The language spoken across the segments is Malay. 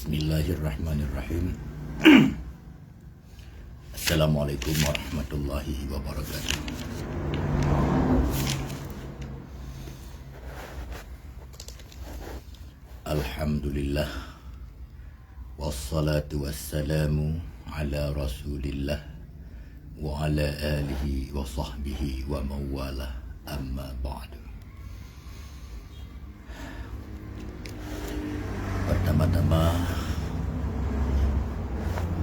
Bismillahirrahmanirrahim. Assalamualaikum warahmatullahi wabarakatuh. Alhamdulillah, wassalatu wassalamu ala rasulillah wa ala alihi wa sahbihi wa mawalah, amma ba'du. Pertama-tama,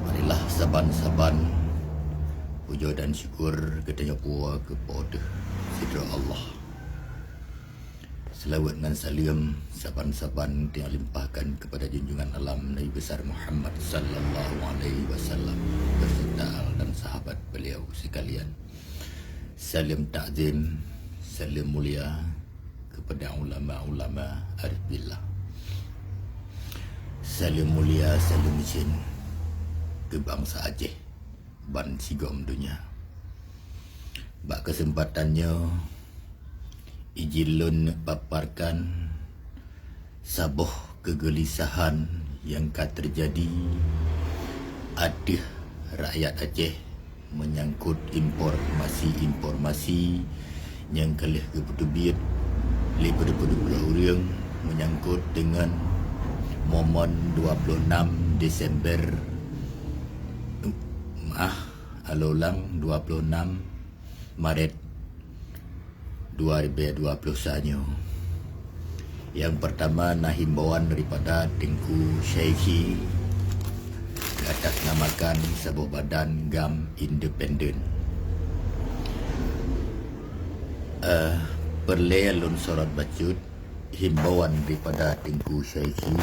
marilah saban-saban puja dan syukur kita nyapa kepada Sidra Allah. Selawat dan salam saban-saban yang limpahkan kepada junjungan alam Nabi besar Muhammad sallallahu alaihi wasallam beserta dan sahabat beliau sekalian. Salam ta'zim, salam mulia kepada ulama-ulama arif billah. Salam mulia, salam izin ke bangsa Aceh, ban sigom dunia. Bak kesempatannya, izin lun paparkan sabuh kegelisahan yang terjadi ada rakyat Aceh menyangkut informasi yang kalih kebetubit daripada orang menyangkut dengan momen 26 Desember alulang 26 Maret 2021. Yang pertama, himbauan daripada Tengku Syaikhi atas namakan sebuah badan GAM independen. Perlelun sorot bacut himbauan daripada Tengku Syaikhi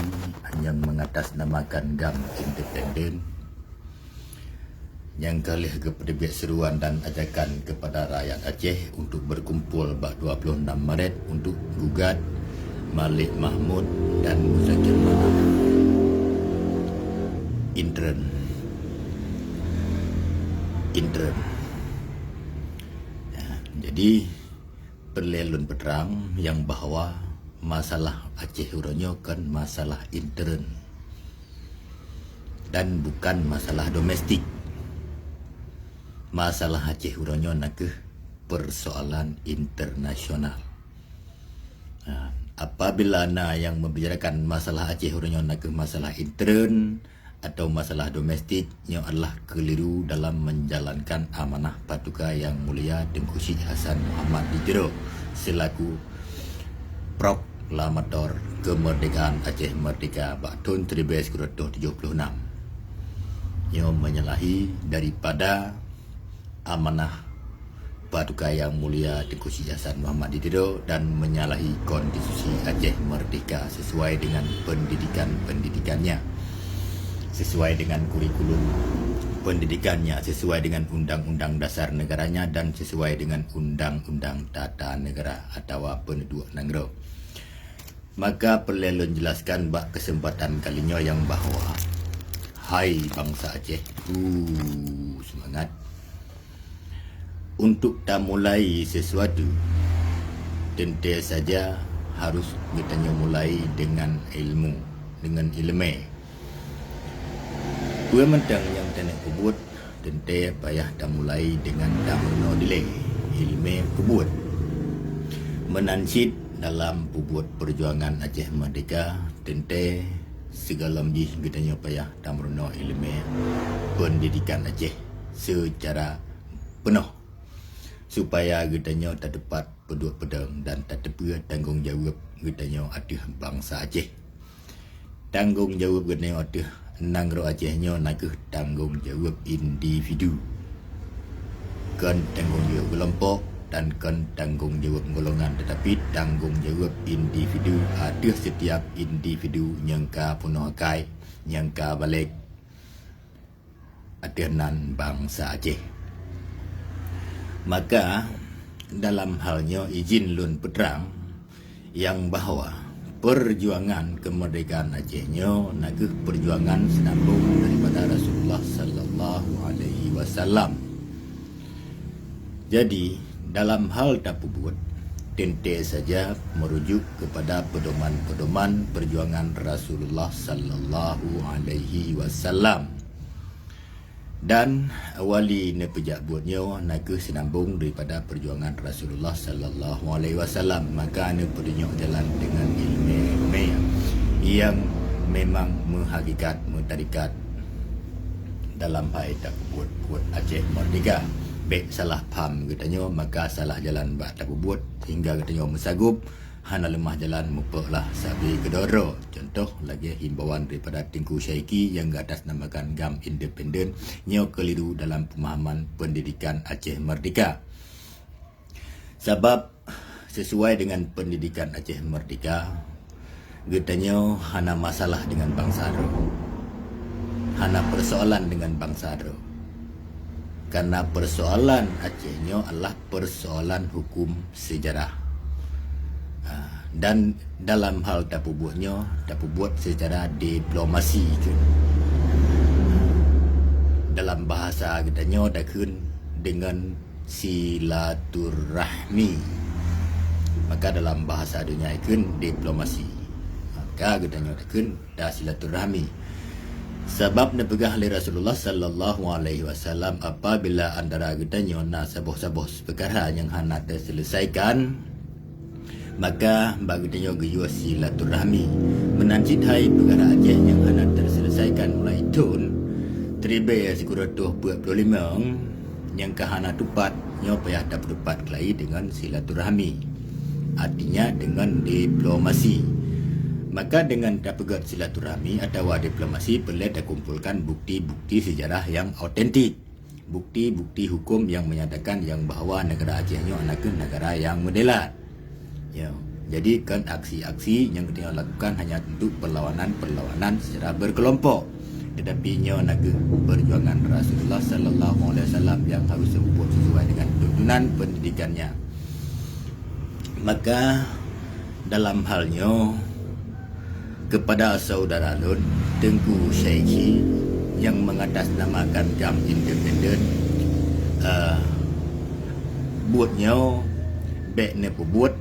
hanya mengatasnamakan GAM independen yang kalih kepada seruan dan ajakan kepada rakyat Aceh untuk berkumpul pada 26 Maret untuk gugat Malik Mahmud dan Muzakir Manaf intern. Jadi perlelun peterang yang bahawa masalah Aceh uronyo kan masalah intern dan bukan masalah domestik. Masalah Aceh uronyo nak persoalan internasional. Apabila yang membicarakan masalah Aceh uronyo nak masalah intern atau masalah domestik, yang adalah keliru dalam menjalankan amanah Paduka Yang Mulia Tengku Syed Hasan Muhammad Didiro selaku Proklamator Kemerdekaan Aceh Merdeka tahun 1976 yang menyalahi daripada amanah Paduka Yang Mulia Tengku Syed Hasan Muhammad Didiro dan menyalahi konstitusi Aceh Merdeka sesuai dengan pendidikannya, sesuai dengan kurikulum pendidikannya, sesuai dengan undang-undang dasar negaranya dan sesuai dengan undang-undang tata negara atau penduduk negara. Maka perlu jelaskan bak kesempatan kalinya yang bahawa hai bangsa Aceh, semangat untuk tak mulai sesuatu tentu saja harus kita mulai dengan ilmu, dengan ilmu. Dua mentang yang tenek kubut tentu payah tak mulai dengan tak menuh delay ilmu kubut menansid dalam pubut perjuangan Aceh Merdeka tentu segala mji kita payah tak menuh ilmu pendidikan Aceh secara penuh supaya kita tak dapat pedut pedang dan tak dapat tanggungjawab kita ada bangsa Aceh. Tanggungjawab kita ada Nangro Acehnya nak tanggungjawab individu, kan tanggungjawab kelompok dan kan tanggungjawab golongan, tetapi tanggungjawab individu ada setiap individu yang ka puno akai, yang ka balik adenan bangsa Aceh. Maka dalam halnya izin lun peterang yang bahawa perjuangan kemerdekaan Acehnya nak perjuangan senambung daripada Rasulullah sallallahu alaihi wasallam. Jadi dalam hal tak buat tente saja merujuk kepada pedoman-pedoman perjuangan Rasulullah sallallahu alaihi wasallam. Dan awali ne pejak buatnya naga senambung daripada perjuangan Rasulullah sallallahu alaihi wasallam, maka ne perjuang jalan dengan ilmu yang memang menghakikat mentarikat dalam hal tak buat Aceh Merdeka. Baik salah faham katanya, maka salah jalan bak tak buat sehingga katanya mesagup hana lemah jalan mupaklah sabi kedoro. Contoh lagi himbauan daripada Tengku Syaiki yang atas namakan GAM Independen nyo keliru dalam pemahaman pendidikan Aceh Merdeka. Sebab sesuai dengan pendidikan Aceh Merdeka, katanya hana masalah dengan bangsa ro, hana persoalan dengan bangsa ro. Karena persoalan Acehnya adalah persoalan hukum sejarah. Dan dalam hal dapu buat secara diplomasi ke. Dalam bahasa katanya dakun dengan silaturahmi. Maka dalam bahasa dunia ikun diplomasi. Maka katanya dakun dah silaturahmi. Sebab nepegah oleh Rasulullah sallallahu alaihi wasallam apabila antara katanya na saboh-saboh perkara yang hendak terselesaikan, maka bagi dia gaya silaturahmi menancit hai perkara Aceh yang hendak terselesaikan mulai tun tribe sekuratuh 25 yang kahana tupat nyo payah dapat tupat kelai dengan silaturahmi, artinya dengan diplomasi. Maka dengan dapat silaturahmi atau diplomasi perlu dikumpulkan bukti-bukti sejarah yang autentik, bukti-bukti hukum yang menyatakan yang bahawa negara Aceh nyo anakan negara yang moderat. Ya, jadi kan aksi-aksi yang kita lakukan hanya untuk perlawanan secara berkelompok, tetapi nyo naga perjuangan Rasulullah sallallahu alaihi wasallam yang harus dibuat sesuai dengan tuntunan pendidikannya. Maka dalam halnya kepada saudara Lun Tengku Syaiki yang mengatasnamakan GAM Independen, buatnya baik ne buat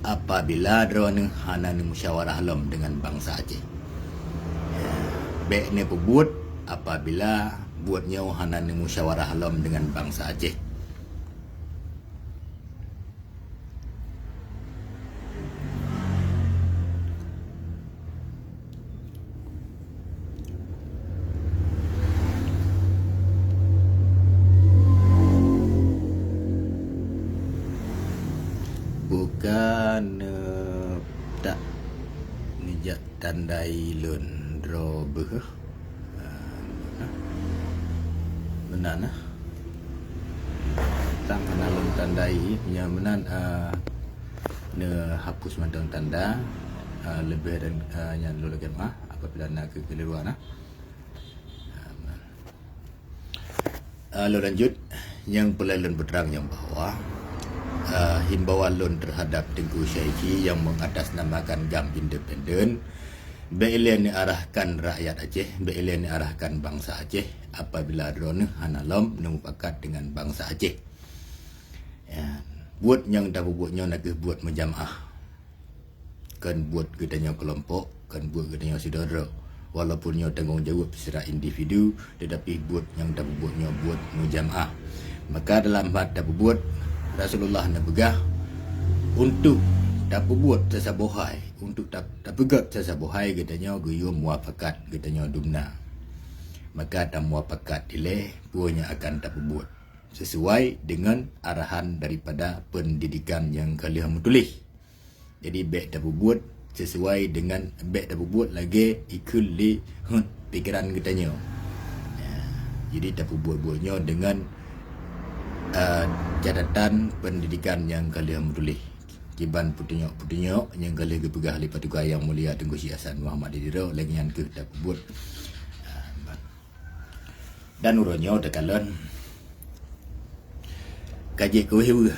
apabila drone hana musyawarah lom dengan bangsa Aceh. Baik ne buat apabila buatnya hana musyawarah lom dengan bangsa Aceh. Bukan tak nijak tandai lun dro beh menan tang kana lun tandai punya menan ne hapus mandang tanda lebih dan yang lu lagi mah apabila nak kekeliruan lalu lanjut yang pelelun berterang yang bahawa himbauan lun terhadap Tengku Syaiki yang mengatasnamakan GAM Independen beilin diarahkan rakyat Aceh, beilin diarahkan bangsa Aceh apabila drone hanalom memupakat dengan bangsa Aceh. Ya, buat yang dah buatnya nak buat menjamaah, kan buat katanya kelompok, kan buat katanya saudara, walaupun nyo tanggung jawab secara individu, tetapi buat yang dah buatnya buat menjamaah. Maka dalam hal dah buat Rasulullah nak begah untuk tak buat sesabohai, untuk tak pegat sesabohai katanya guyo muafakat katanya dumna. Maka tak muafakat dileh puanya akan tak buat sesuai dengan arahan daripada pendidikan yang kalian tulis. Jadi baik tak buat sesuai dengan baik tak buat lagi ikut li pikiran katanya. Ya, jadi tak buatnya dengan catatan pendidikan yang kalian tulis. Kiban putinyok yang kalian kepegah oleh Patugai Yang Mulia Tengku Syekh Hasan Muhammad Didiro lagi yang ke tak buat. Dan urutnya udah kalian kaji kewewe.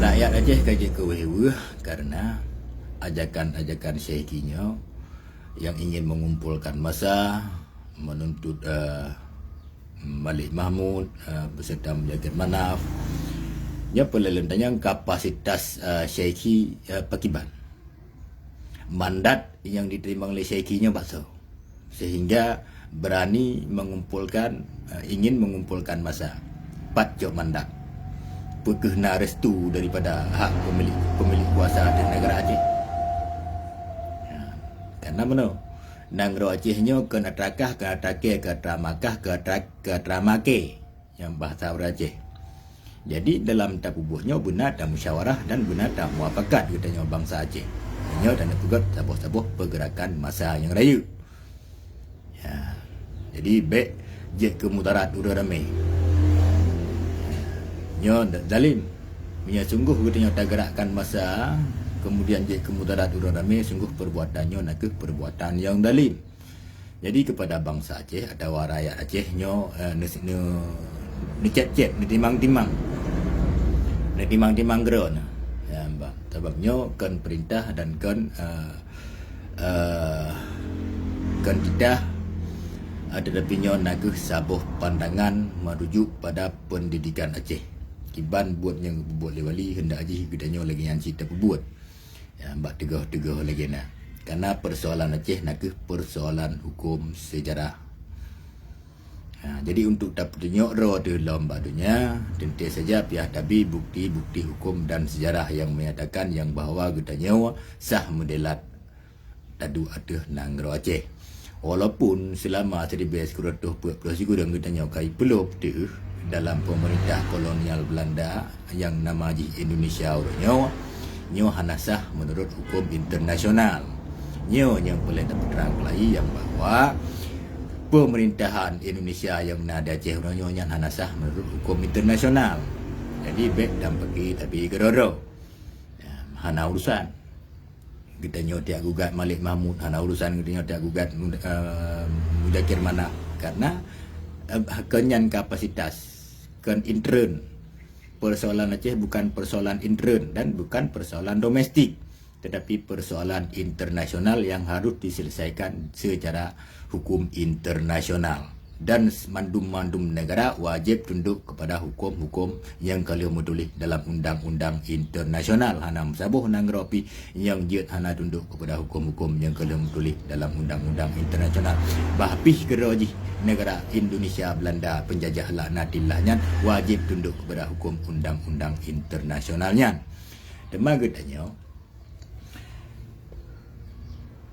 Rakyat Aceh kaji kewewe karena ajakan-ajakan Syaikinya yang ingin mengumpulkan massa menuntut Malik Mahmud beserta Menjaga Manaf Nya pelelun tanya kapasitas Syaiki Pakiban. Mandat yang diterima oleh Syaikinya bakso. Sehingga berani mengumpulkan, ingin mengumpulkan masa. 4 jok mandat. Pekehna restu daripada hak pemilik kuasa di negara Aceh. Ya. Karena mana? Nangro Acehnya ke atrakah, ke atrake, ke atramakah, ke atramake. Yang bahasa orang Aceh. Jadi dalam tabubuhnya benar dan musyawarah dan benar dan muafakat katanya bangsa Aceh. Hanya dan pegat sabuh-sabuh pergerakan masa yang raya. Ya. Jadi baik je ke mutarat udah ramai. Nya zalim. Nya sungguh katanya tak gerakkan masa kemudian je ke mutarat udah ramai sungguh perbuatannya nak perbuatan yang zalim. Jadi kepada bangsa Aceh atau rakyat Aceh nyo ni cep-cep ni timang-timang. Ni timang-timang geron. Ya, mbak. Sebabnya kan perintah dan kan kita tetapi nyo nak sabuh pandangan merujuk pada pendidikan Aceh. Kiban buat yang buat lewali hendak aji gedanya lagi yang cerita buat. Ya, mbak tegah-tegah lagi nak. Karena persoalan Aceh nak persoalan hukum sejarah. Jadi untuk dapat tunjuk roh dalam badunya tentu saja pihak tabi bukti-bukti hukum dan sejarah yang menyatakan yang bahawa gedanya sah mendelat tadu ada nang roh Aceh. Walaupun selama 1940 dan gedanya kai pelop tu dalam pemerintah kolonial Belanda yang nama Indonesia orangnya nyo hanasah menurut hukum internasional. Nyo yang boleh dapat terang lagi yang bahawa pemerintahan Indonesia yang nada Aceh orangnya yang hanasah menurut hukum internasional. Jadi baik dan pergi tapi geroro. Ya, hana urusan. Kita nyotiak gugat Malik Mahmud, hana urusan kita nyotiak gugat Mudakir Mana karena kenyan kapasitas ken intern. Persoalan Aceh bukan persoalan intern dan bukan persoalan domestik, tetapi persoalan internasional yang harus diselesaikan secara hukum internasional. Dan mandum-mandum negara wajib tunduk kepada hukum-hukum yang kalian menulis dalam undang-undang internasional. Hana sabuh nangropi yang jet hana tunduk kepada hukum-hukum yang kalian menulis dalam undang-undang internasional. Bahpih keroji negara Indonesia Belanda penjajah laknatillahnya wajib tunduk kepada hukum undang-undang internasionalnya. Demaga tanya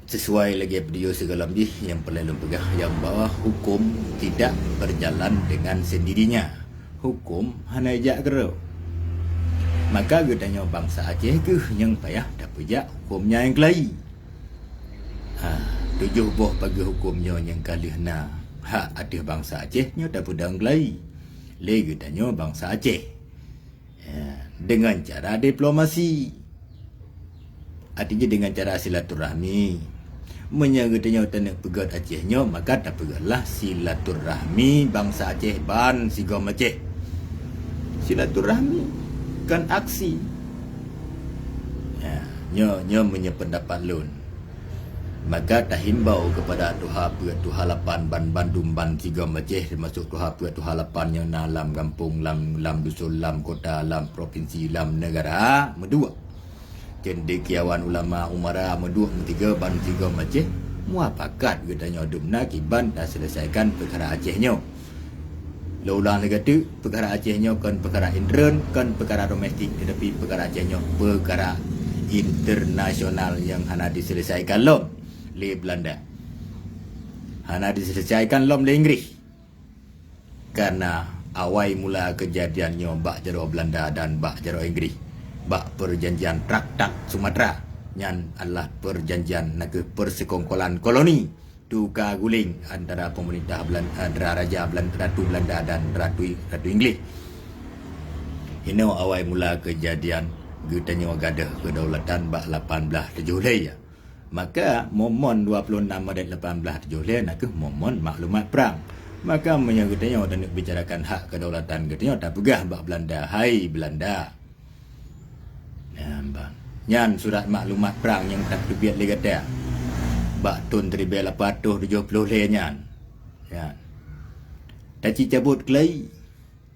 sesuai lagi video segala yang perlu pegah yang bahawa hukum tidak berjalan dengan sendirinya. Hukum hanya ejak kera. Maka gedanya bangsa Aceh ke yang payah dah pejak hukumnya yang kelai. 7 buah pagi hukumnya yang kali na hak ada bangsa Aceh nya dah pedang kelai. Le gedanya bangsa Aceh. Dengan cara diplomasi. Artinya dengan cara silaturahmi. Menyagatanya tanah pegat Acehnya maka tak pegatlah silaturahmi bangsa Aceh ban sigom Aceh. Silaturahmi kan aksi. Nyo punya pendapat lun. Maka tak himbau kepada Tuha 8 ban Bandung ban sigom Aceh termasuk Tuha 8 yang dalam kampung lam dusun lam kota lam provinsi lam negara medua. Cendekiawan ulama umara medua tiga ban tiga Aceh muafakat gedanya dumna kiban dah selesaikan perkara Acehnya. Laulang lagi tu perkara Acehnya kan perkara intern kan perkara domestik tetapi perkara Acehnya perkara internasional yang hana diselesaikan lom le Belanda. Hana diselesaikan lom le Inggris. Karena awal mula kejadiannya bak jero Belanda dan bak jero Inggris. Bak perjanjian Traktat Sumatera yang adalah perjanjian nak persekongkolan koloni tukar guling antara pemerintah Belanda, antara Raja Belanda, Ratu Belanda dan Ratu Inggeris. Ini awal mula kejadian getanya gadah kedaulatan bak 1870 ya. Maka momon 26 dan 1870 nak momon maklumat perang. Maka menyagutnya dan bicarakan hak kedaulatan getanya tak pegah bak Belanda. Hai Belanda. Nyan surat maklumat perang yang tak terbit lagi kata. Bak tahun 1870 nyan. Ya. Taci cabut kelai.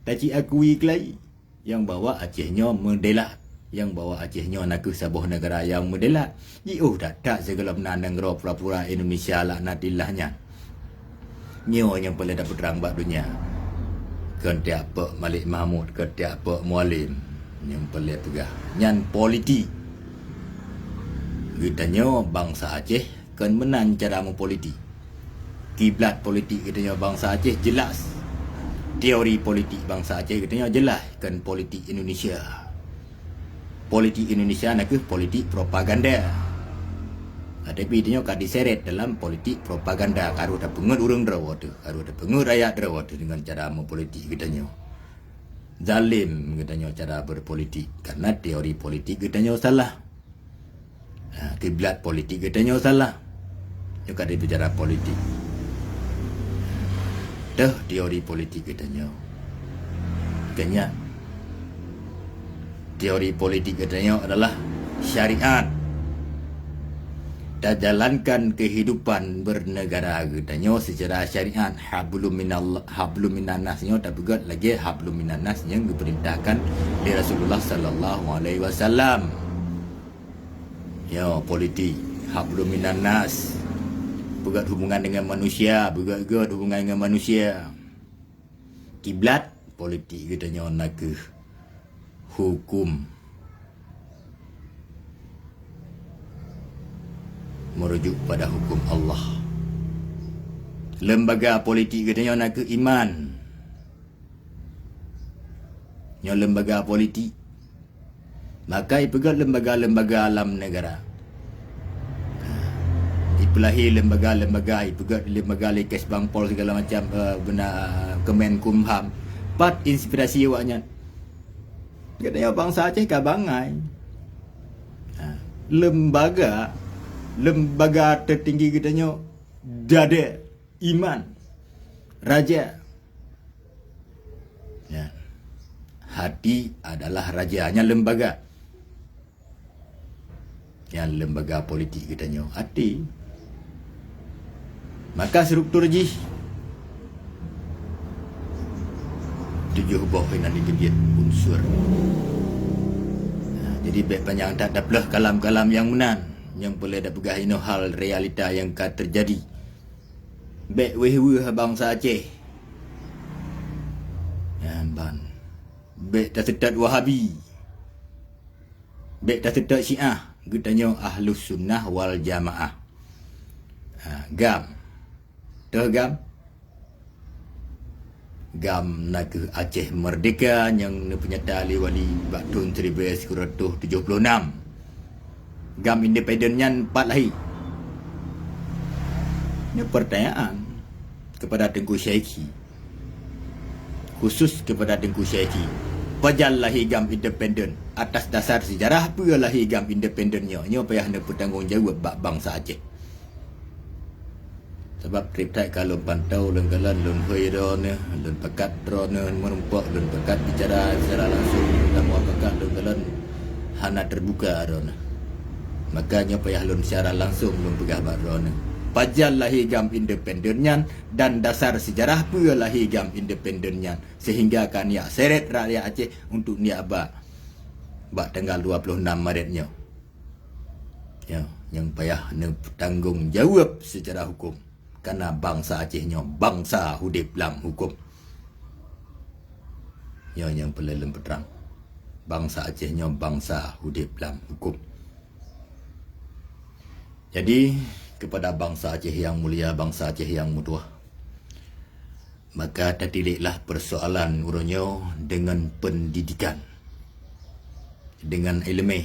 Taci akui kelai. yang bawa Acehnya merdeka, yang bawa Acehnya nak ke sebuah negara yang merdeka. Tak segala benda negara pura-pura Indonesia laknatilahnya. Nyo yang boleh dapat terang bak dunia. Ketiak Pak Malik Mahmud, ketiak Pak Mualim yang boleh pegah. Nyan politik. Kitanya bangsa Aceh kan menang cara mempolitik. Kiblat politik kitanya bangsa Aceh jelas. Teori politik bangsa Aceh kitanya jelas kan politik Indonesia. Politik Indonesia nak ke politik propaganda. Tapi dia kan diseret dalam politik propaganda. Karu ada pengut orang derawa tu, karu ada pengut rakyat derawa tu dengan cara mempolitik kitanya. Zalim kitanya cara berpolitik karena teori politik kitanya salah. Kiblat politik kitanya salah. Dia kan itu cara politik. Dah teori politik kitanya. Kenya teori politik katanya adalah syariat. Dan jalankan kehidupan bernegara katanya secara syariat. Hablum minannasnya tapi juga lagi hablum minannas yang diperintahkan oleh Rasulullah sallallahu alaihi wasallam. Ya, politik hablum minannas. Buat hubungan dengan manusia, buat hubungan dengan manusia. Kiblat politik katanya nak ke hukum, merujuk pada hukum Allah. Lembaga politik katanya nak ke iman. Yang lembaga politik maka ipegat lembaga-lembaga alam negara. Ipelahi lembaga-lembaga, ipegat lembaga lekes bangpol segala macam Kemenkumham. Pat inspirasi awaknya. Katanya bangsa Aceh kabangai. Lembaga tertinggi katanya dada iman raja. Ya. Hati adalah rajanya lembaga. Yang lembaga politik katanya hati. Maka struktur jih 7 buah yang digediat unsur. Jadi baik panjang tak daplah kalam-kalam yang menan yang boleh dah pegah ino hal realita yang akan terjadi. Baik weh bangsa Aceh. Yang ban. Baik tak sedat Wahabi. Baik tak sedat Syiah. Getanya Ahlus Sunnah wal Jamaah. Gam. Gam nak ke Aceh merdeka yang penyata ahli wali tahun 1976. Gam independennya 4 lahir. Ini pertanyaan kepada Tengku Syaiki. Khusus kepada Tengku Syaiki. Pajal lahir gam independen atas dasar sejarah apa lahir gam independennya. Ini payah nak bertanggungjawab bangsa Aceh. Sebab triptek kalau pantau lenggalan lun hui drone lun pekat drone merumpak lun pekat bicara secara langsung tamu pekat lenggalan hana terbuka drone. Makanya payah lun secara langsung lun pegah drone. Pajal lahir gam independennya dan dasar sejarah pula lahir gam independennya sehingga kan ya seret rakyat Aceh untuk ni abak tanggal 26 Maretnya. Ya, yang payah nak tanggung jawab secara hukum. Karena bangsa Acehnya bangsa hudip dalam hukum. Yang pelelem peterang. Bangsa Acehnya bangsa hudip dalam hukum. Jadi kepada bangsa Aceh yang mulia, bangsa Aceh yang mutua, maka tertileklah persoalan urunnya dengan pendidikan, dengan ilmu.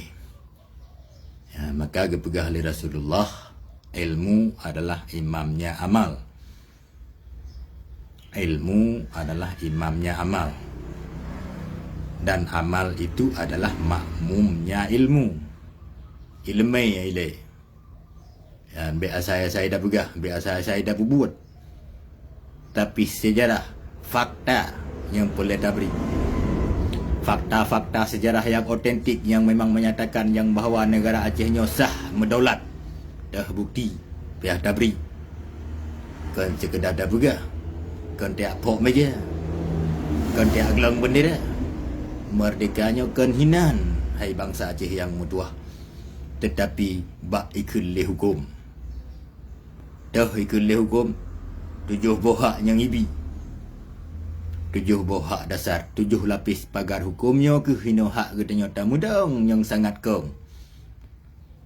Ya, maka kepegah oleh Rasulullah. Ilmu adalah imamnya amal. Ilmu adalah imamnya amal. Dan amal itu adalah makmumnya ilmu. Ilmu ya ilai. Biasa saya dah pegah, biasa saya dah buat. Tapi sejarah, fakta yang boleh dah beri. Fakta-fakta sejarah yang otentik yang memang menyatakan yang bahawa negara Acehnya sah mendaulat. Dah bukti, pihak dah beri. Kan sekedar dah pegah. Kan tiap pok meja. Kan tiap gelang bendera. Merdekanya kan hinan, hai bangsa Aceh yang mutuah. Tetapi bak ikut le hukum. Dah ikut le hukum. 7 bohak yang ibi. 7 bohak dasar. 7 lapis pagar hukumnya ke hino hak katanya tamu dong yang sangat kong.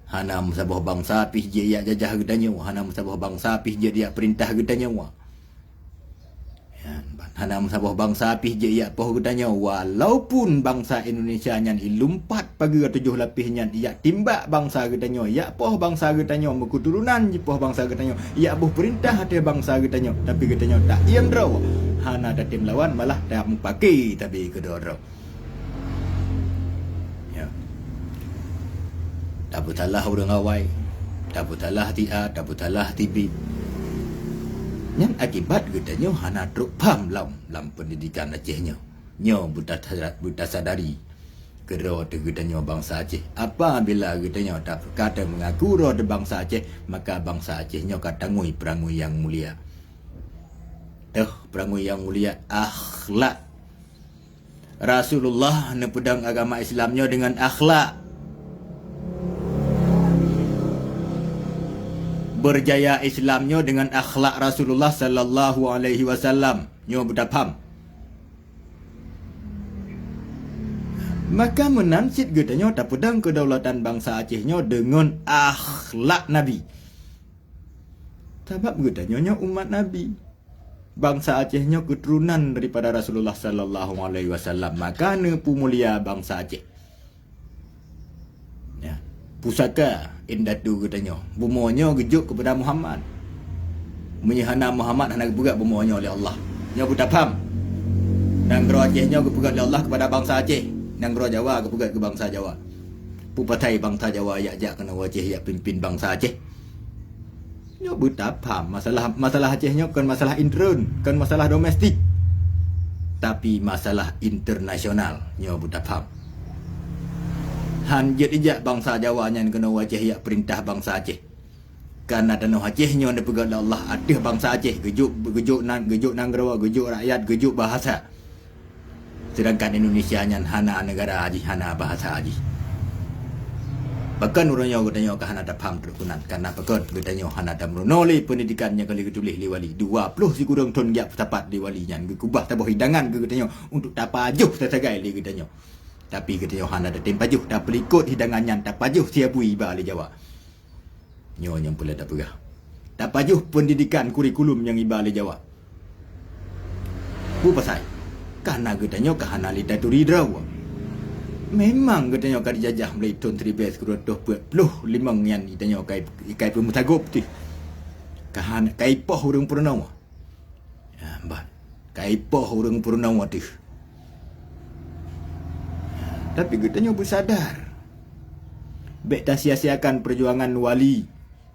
Hana musabah bangsa pih je ia jajah katanya. Hana musabah bangsa pih je dia perintah katanya. Hana musabah bangsa pih je ia poh katanya. Walaupun bangsa Indonesia nyan ilumpat pagi 7 lapis nyan ia timbak bangsa katanya. Ia poh bangsa katanya keturunan je poh bangsa katanya. Ia buh perintah hati bangsa katanya. Tapi katanya tak iam draw. Hana ada tim lawan malah tak pakai tapi kedua draw. Ya. Tak butalah orang awai. Tak butalah tia, tak butalah tibi. Yang akibat katanya hana truk pam lam pendidikan Acehnya. Nyo buta sadari kero te katanya bangsa Aceh. Apabila katanya tak kata mengaku roh de bangsa Aceh, maka bangsa Acehnya katangui perangui yang mulia. Perangui yang mulia akhlak. Rasulullah nepedang agama Islamnya dengan akhlak. Berjaya Islamnya dengan akhlak Rasulullah sallallahu alaihi wasallam. Nyo bertapam. Maka menansit katanya tak pedang kedaulatan bangsa Acehnya dengan akhlak Nabi. Sebab katanya umat Nabi. Bangsa Acehnya keturunan daripada Rasulullah sallallahu alaihi wasallam. Maka nepu mulia bangsa Aceh. Ya. Pusaka indatu katanya. Bumonya gejuk kepada Muhammad. Menyahana Muhammad hana kepegat bumonya oleh Allah. Nya buta faham. Nanggro Acehnya kepegat oleh Allah kepada bangsa Aceh. Nanggro Jawa kepegat ke bangsa Jawa. Pupatai bangsa Jawa jak kena Aceh yak pimpin bangsa Aceh. Nya buta faham. Masalah Acehnya kan masalah intern, kan masalah domestik. Tapi masalah internasional. Nya buta faham. Han ijak bangsa Jawa yang kena Aceh yak perintah bangsa Aceh. Karena tanah Acehnya ada pegang Allah ada bangsa Aceh gejuk nanggro, gejuk rakyat, gejuk bahasa. Sedangkan Indonesia yang hana negara haji, hana bahasa haji. Bahkan orangnya katanya ke hana tak faham terkunan. Karena bahkan katanya hana tak menoleh pendidikannya kali ketulih li wali. 20 si kurang ton yak tapat di wali yang gekubah tabah hidangan katanya untuk tak pajuh tersagai li katanya. Tapi katanya hana ada tim pajuh tak pelikut hidangannya tak pajuh siapui iba li Jawa. Nyo yang pula tak pegah. Tak pajuh pendidikan kurikulum yang iba li Jawa. Bu pasai. Karena katanya kahana li daturi draw. Memang katanya kan dijajah mulai tahun 1325 yang katanya kai pemutagop tu. Kahana kai poh urang Purnawa. Ya, mbah. Kai poh urang Purnawa tu. Tapi katanya bersadar. Bek tak sia-siakan perjuangan wali.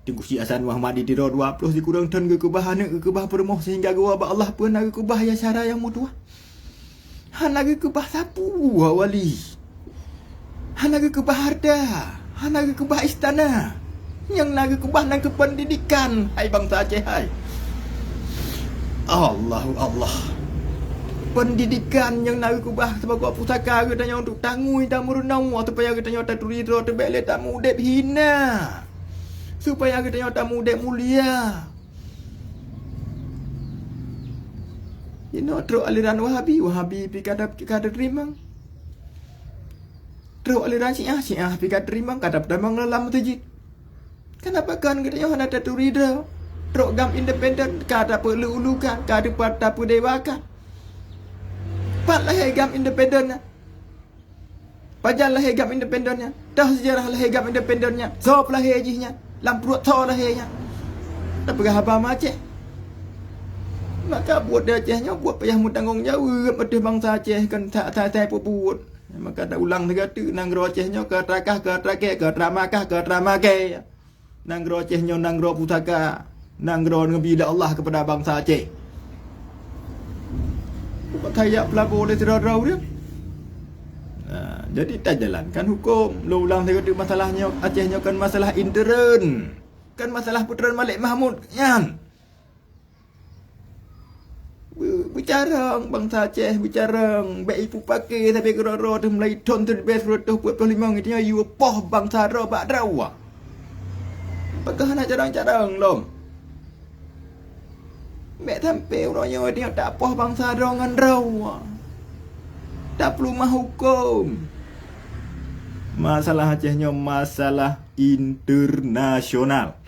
Tengku si Hasan Muhammad di 20 dikurang ton kekubah permoh sehingga gua ba Allah pun nak kekubah ya syara yang mutua. Han lagi kekubah sapu wali. Han lagi kekubah harta. Han lagi kekubah istana. Yang lagi kekubah nang kependidikan. Hai bangsa Aceh hai. Allah. Pendidikan yang nak kubah sebagai pusaka katanya untuk tangui tamu renau supaya katanya tak turi ro tebele tamu dep hina. Supaya katanya tamu dep mulia. You know terus aliran Wahabi pi kada terima. Terus aliran Syiah pi kada terima kada tamang dalam masjid. Kenapa kan katanya hana tak turi ro. Terus gam independen kada perlu ulukan, kada pada dewakan. Pat lahir gam independennya. Pajal lahir gam independennya. Dah sejarah lahir gam independennya. Sop lahir jihnya. Lamprut so lahirnya. Tak pernah apa Aceh. Maka buat dia Acehnya buat payah mu tanggung jawab pada bangsa Aceh kan tak buat. Maka tak ulang negara nanggro Acehnya ke trakah ke trake ke tramakah ke tramake. Nanggro Acehnya nanggro pusaka. Nanggro ngebida Allah kepada bangsa Aceh. Tayak pelabur oleh terau dia. Jadi tak jalankan hukum. Lu ulang saya kata masalahnya Acehnya kan masalah intern. Kan masalah Putera Malik Mahmud. Yan. bicara bangsa Aceh, bicara baik ibu pakai tapi kerana tu mulai ton tu best rotoh buat pelimang itu you poh bangsa ro bak drawa. Pakah nak jarang-jarang lom. Mek sampai orangnya dia tak poh bangsa ro ngan drawa. Tak perlu mah hukum. Masalah Acehnya masalah internasional.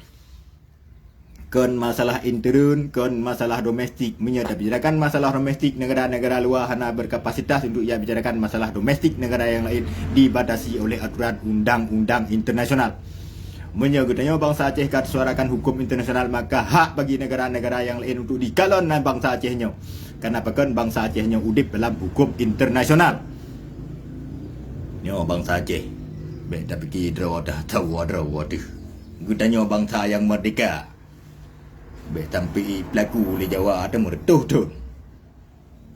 Kon masalah intern, kon masalah domestik. Menyerta bicarakan masalah domestik negara-negara luar hanya berkapasitas untuk ia bicarakan masalah domestik negara yang lain dibatasi oleh aturan undang-undang internasional. Menyertanya bangsa Aceh kat suarakan hukum internasional, maka hak bagi negara-negara yang lain untuk dikalon bangsa Acehnya. Kenapa kan bangsa Acehnya udip dalam hukum internasional. Nyo bangsa Aceh. Baik tak fikir draw dah tahu draw tu. Gudanya bangsa yang merdeka. Baik tampi pelaku oleh Jawa ada meretuh tu.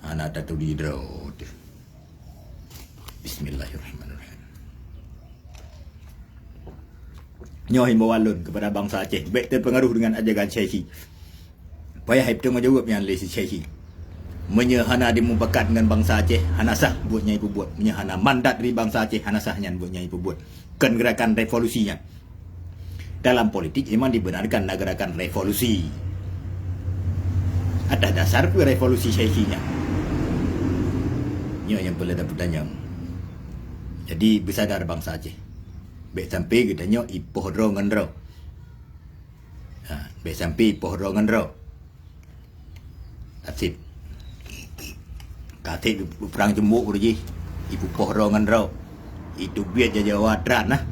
Anak tak tahu di draw tu. Bismillahirrahmanirrahim. Nyo himbauan kepada bangsa Aceh baik terpengaruh dengan ajaran Syekhi. Payah itu menjawab yang lesi Syekhi. Menyahana dimubakat dengan bangsa Aceh, hana sah buatnya ibu buat. Menyahana mandat dari bangsa Aceh, hana sahnya buatnya ibu buat. Kan gerakan revolusinya. Dalam politik memang dibenarkan gerakan revolusi. Ada dasar ke revolusi Syekhinya. Ini yang boleh dapat tanya. Jadi bersadar bangsa Aceh. Baik sampai kita tanya ipoh dro ngendro. Baik sampai ipoh dro ngendro. That's it. Kata perang jembuk je. Ibu poh dro ngendro. Itu biar jaja wadran lah.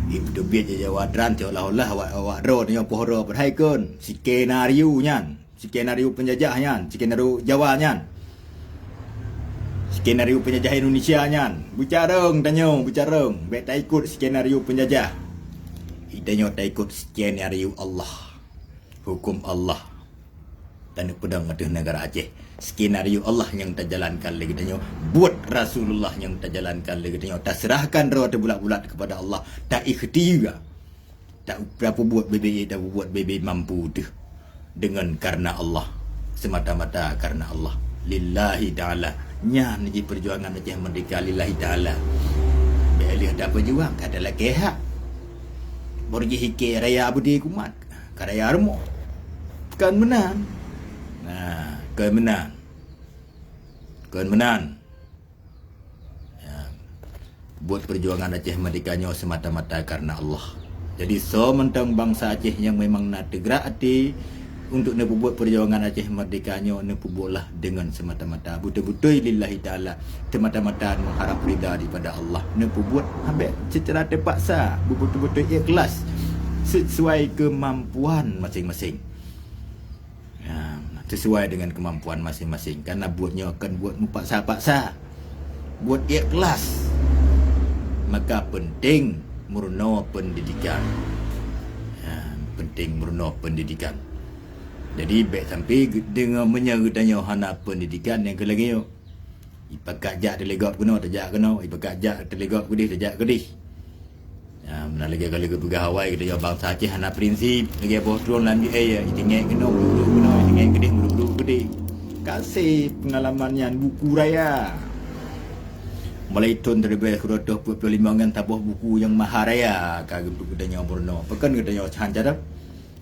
Itu biar jaja wadran seolah-olah awak dro ni poh dro perhai kun. Skenario nyan. Skenario penjajah nyan. Skenario Jawa nyan. Skenario penjajah Indonesia nyan. Bicareng tanyo, bicareng. Baik tak ikut skenario penjajah. Itanyo tak ikut skenario Allah. Hukum Allah. Dan pedang ada negara Aceh. Skenario Allah yang terjalankan lagi tanyo. Buat Rasulullah yang terjalankan lagi tanyo. Tak serahkan roh terbulat-bulat kepada Allah. Tak ikhtiar. Tak berapa buat BBI, tak buat BBI mampu tu. Dengan karena Allah. Semata-mata karena Allah. Lillahi ta'ala. Nya ni perjuangan Aceh merdeka lillahi ta'ala. Bila ada perjuang, adalah kehak. Borji hike raya abudi kumat. Karaya armo. Kan menang. Nah, kemenang. Ya. Buat perjuangan Aceh merdekanya semata-mata karena Allah. Jadi so mentang bangsa Aceh yang memang nak tegak hati untuk nak buat perjuangan Aceh merdekanya, nak buatlah dengan semata-mata betul-betul lillahi ta'ala, semata-mata mengharap ridha daripada Allah. Nak buat ambil secara terpaksa, betul-betul ikhlas sesuai kemampuan masing-masing. Ya, sesuai dengan kemampuan masing-masing. Karena buatnya akan buat paksa-paksa, buat ikhlas, maka penting murno pendidikan. Ya, penting murno pendidikan. Jadi baik sampai dengan menyerutanya hana pendidikan yang kelagi yo. Ipakat jak terlegak kena terjak kena, ipakat jak terlegak kedih terjak kedih. Ya, mana lagi kalau ke pegawai Hawaii kita jawab bangsa Aceh hana prinsip, lagi apa turun lagi tinggal kena bulu kena, tinggal kedih bulu kedih. Kasih pengalaman yang buku raya. Mulai tahun 2025 kan tabuh buku yang maharaya kagum kedanya Borno. Pekan kedanya Hancara.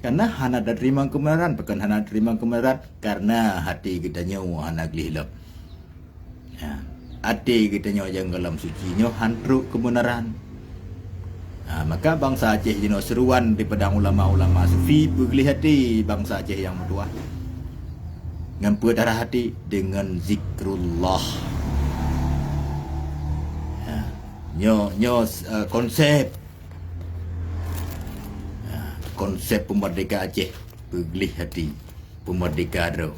Karena hana terima kebenaran, bukan hana terima kebenaran karena hati kita nyawa hana gelap. Ya, hati kita nyawa yang dalam suci nyawa hantruk kebenaran. Maka bangsa Aceh jino seruan daripada ulama-ulama sufi bergelih hati bangsa Aceh yang mutua. Dengan darah hati dengan zikrullah. Ya, konsep pemerdeka Aceh bergelih hati pemerdeka ro.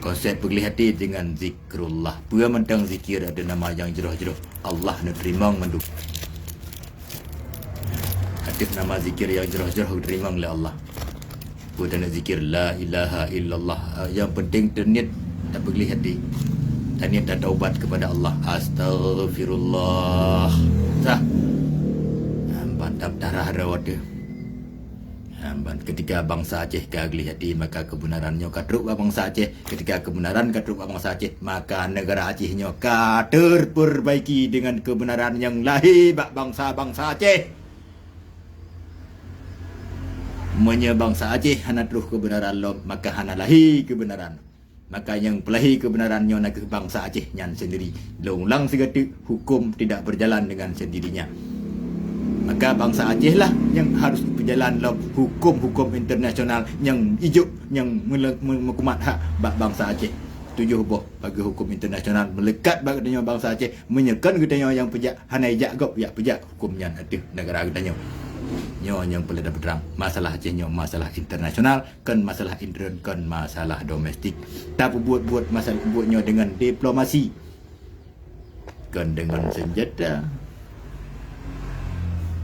Konsep bergelih hati dengan zikrullah. Pura mentang zikir ada nama yang jeroh-jeroh. Allah nak terima menduk. Ada nama zikir yang jeroh-jeroh terima oleh Allah. Pura nak zikir la ilaha illallah. Yang penting terniat tak bergelih hati. Terniat dan taubat kepada Allah. Astaghfirullah. Sah. Bantap darah rawat dia. Ketika bangsa Aceh kagli hati maka kebenarannya kadruk bangsa Aceh. Ketika kebenaran kadruk bangsa Aceh maka negara Acehnya terperbaiki dengan kebenaran yang lahir bangsa-bangsa Aceh. Menye bangsa Aceh hana terus kebenaran lo maka hana lahir kebenaran. Maka yang pelahir kebenarannya nak ke bangsa Aceh nyan sendiri. Long segala hukum tidak berjalan dengan sendirinya. Maka bangsa Aceh lah yang harus berjalan dalam hukum-hukum internasional yang hijau, yang mengkumat hak bangsa Aceh. Tujuh boh bagi hukum internasional melekat bagi bangsa Aceh, menyekan katanya yang pejak hanai jak gop ya pejak hukumnya ada negara katanya. Nyo yang boleh dapat terang masalah Aceh nyo masalah internasional kan masalah intern kan masalah domestik. Tak buat masalah buatnya dengan diplomasi kan dengan senjata.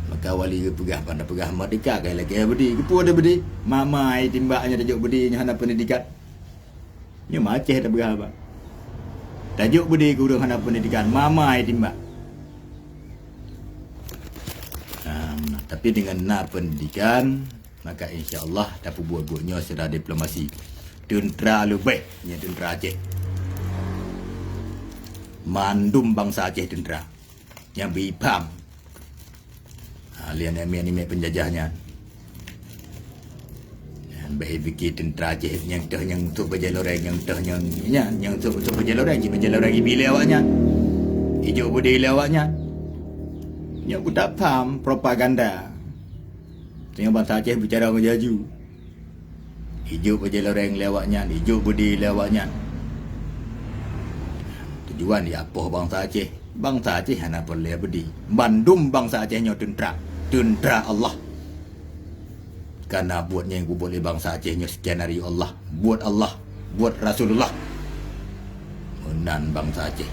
Maka wali ke pegah pandai pegah merdeka kai lagi bedi kepu ada bedi mamai timbaknya tajuk bedi nya hana pendidikan nya Aceh dah pegah apa tajuk bedi ke urang hana pendidikan mamai timbak. Tapi dengan na pendidikan maka insya-Allah dapat buat-buatnya secara diplomasi tentera lebih nya tentera Aceh mandum bangsa Aceh tentera yang bipam alian anime penjajahnya. Baik fikir tentera Aceh yang teh yang tu berjaloreng yang teh yang tu berjaloreng bila awaknya. Hijau budi awaknya. Yang aku tak faham propaganda. Tengok bangsa Aceh bicara menjaju. Hijau berjaloreng lewatnya, hijau budi lewatnya. Tujuan dia apa bangsa Aceh? Bangsa Aceh hana boleh budi. Bandum bangsa Acehnya tentera Allah. Karena buatnya yang boleh bangsa Acehnya sekian hari Allah. Buat Allah. Buat Rasulullah. Menan bangsa Aceh.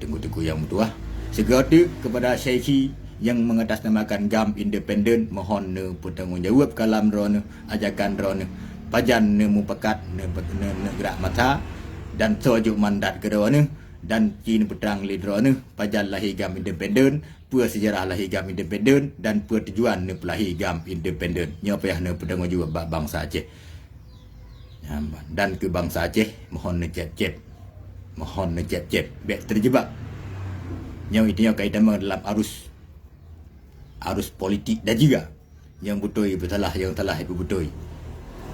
Tunggu-tunggu yang mutuah. Segera kepada Syekhi yang mengatasnamakan GAM independen. Mohon ne bertanggungjawab kalam rona. Ajakan rona. Pajan ne mupakat ne gerak mata. Dan sojuk mandat ke rona. Dan Cina petang lidrona. Pajan lahir GAM independen. Pua sejarah lahir GAM independen dan pua tujuan ne pelahir GAM independen. Nya payah ne bertanggungjawab bangsa Aceh. Dan ke bangsa Aceh mohon ne cep-cep. Mohon ne cep-cep biar terjebak. Yang itu yang kaitan dalam arus politik dan juga yang betul bersalah yang salah itu betul.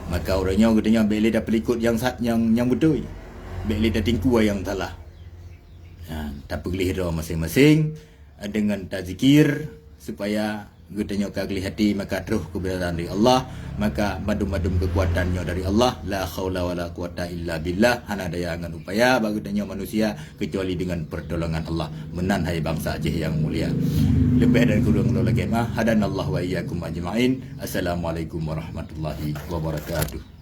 Maka orangnya katanya boleh dah pelikut yang betul. Boleh dah tingku yang salah. Tak perlu masing-masing dengan tazkir supaya katanya kagli hati maka terus kebenaran dari Allah, maka madum-madum kekuatannya dari Allah. La haula wala quwata illa billah. Hana daya dengan upaya bagi tanya manusia kecuali dengan pertolongan Allah. Menan hai bangsa Aceh yang mulia. Lebih dan kurang lagi mah hadanallahu wa iyyakum ajmain. Assalamualaikum warahmatullahi wabarakatuh.